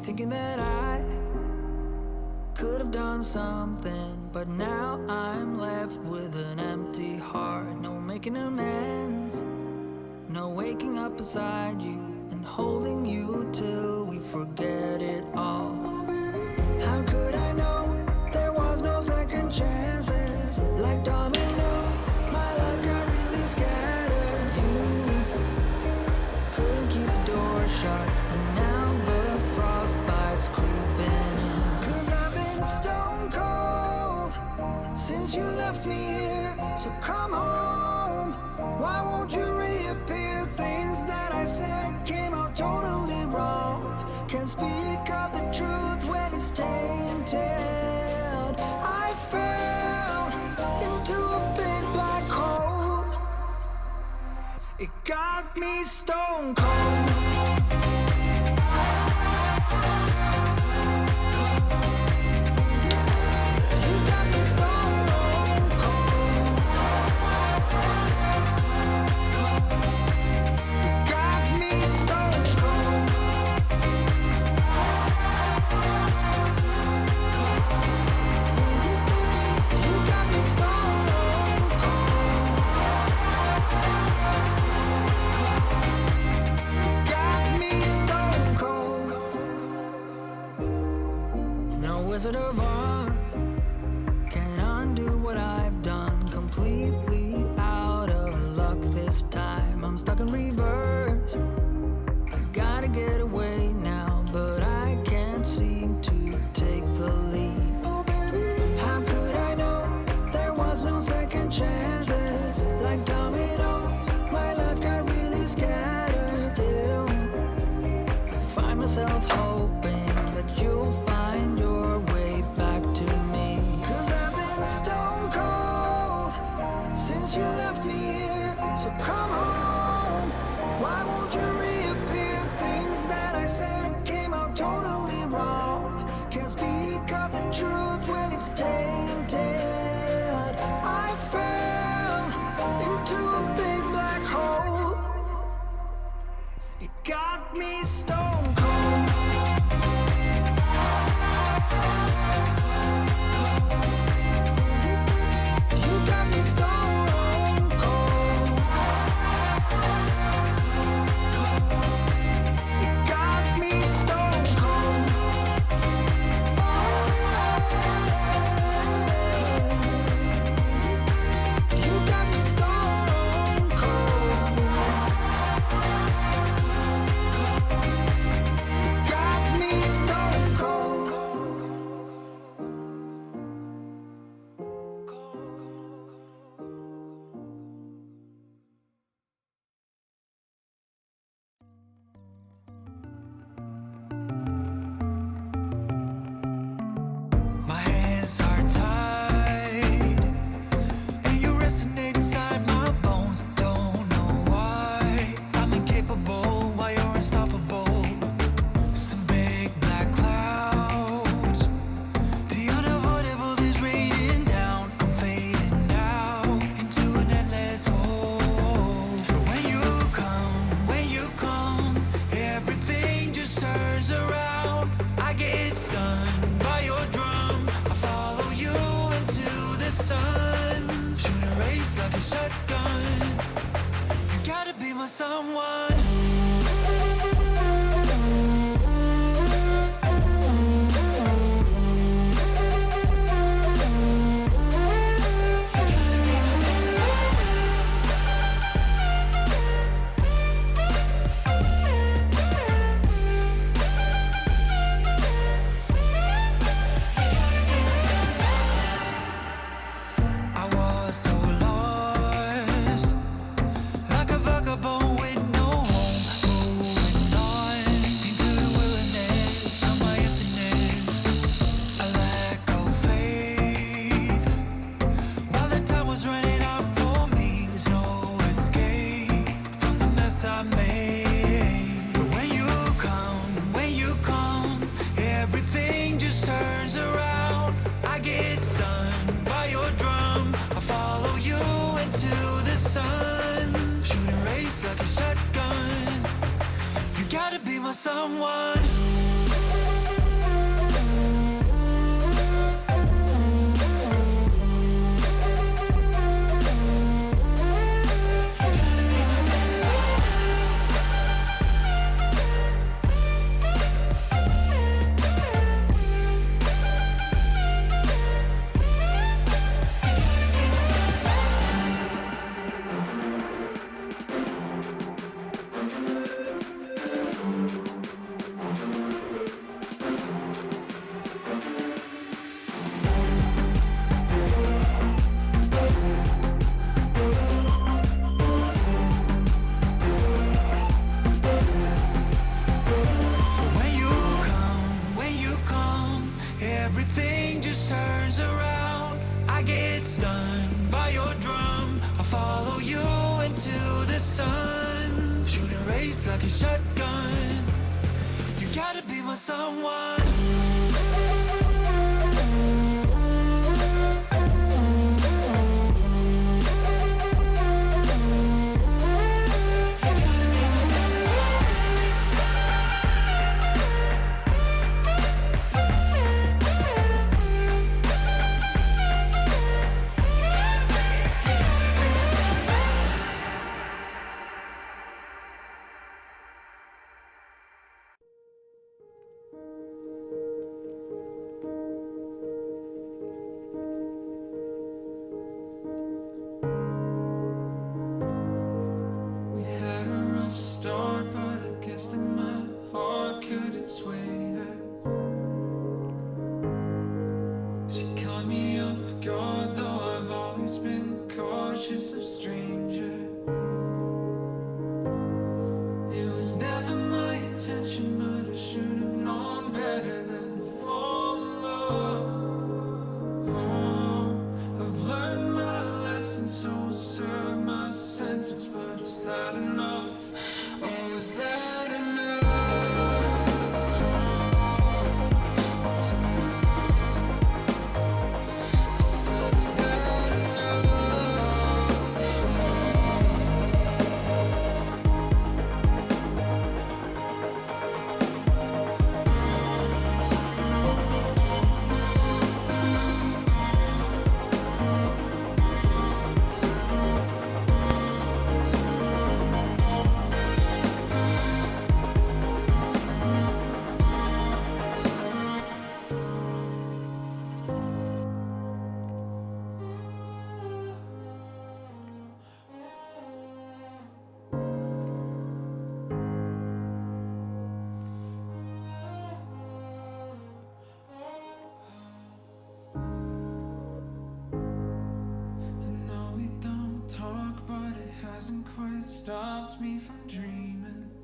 thinking that I could have done something, but now I'm left with an empty heart. No making amends, no waking up beside you and holding you till we forget it all. How could I know there was no second chances? Like dominoes, my life got really scattered. You couldn't keep the door shut, and now the frostbite's creeping in. 'Cause I've been stone cold since you left me here. So come home, why won't you reappear? Things that I said came out totally wrong. Can't speak of the truth when it's tainted. I fell into a big black hole. It got me stone cold. You got me stone cold. You got me stone cold. You got me stone cold. Got me stone cold. No Wizard of Oz can undo what I've done. Completely out of luck this time. I'm stuck in reverse. I gotta get away now, but I can't seem to take the lead. Oh baby, how could I know there was no second chances? Like dominoes, my life got really scattered. Still, I find myself hoping that you'll find your way back to me. 'Cause I've been stone cold since you left me here. So come home, why won't you reappear? Things that I said came out totally wrong. Can't speak of the truth when it's tainted. I fell into a big black hole. It got me stone cold. You got me stone cold. It got me stone cold. You got me stone cold. Got me stone cold. My hands are tied, and you resonate inside my bones. Don't know why I'm incapable while you're unstoppable. Some big black clouds, the unavoidable is raining down. I'm fading now into an endless hole. When you come, everything just turns around. I get stunned by your drum. I follow you into the sun. Shoot a race like a shotgun. You gotta be my someone. I was so lost, like a vagabond with no home, moving on into the wilderness of my emptiness. A lack of faith, while the time was running out for me. There's no escape from the mess I made. But when you come, everything just turns around. I get stunned by your drum. I follow you into the sun. Shoot a race like a shotgun. You gotta be my someone. Throw you into the sun, shoot a race like a shotgun. You gotta be my someone. Start, but I guess that my heart couldn't sway her. She caught me off guard, though I've always been cautious of strangers. It was never my intention, but I should have known better than to fall in love. Oh, I've learned my lesson, so I'll serve my sentence, but is that enough? Oh, is that enough? I said, is that hasn't quite stopped me from dreaming.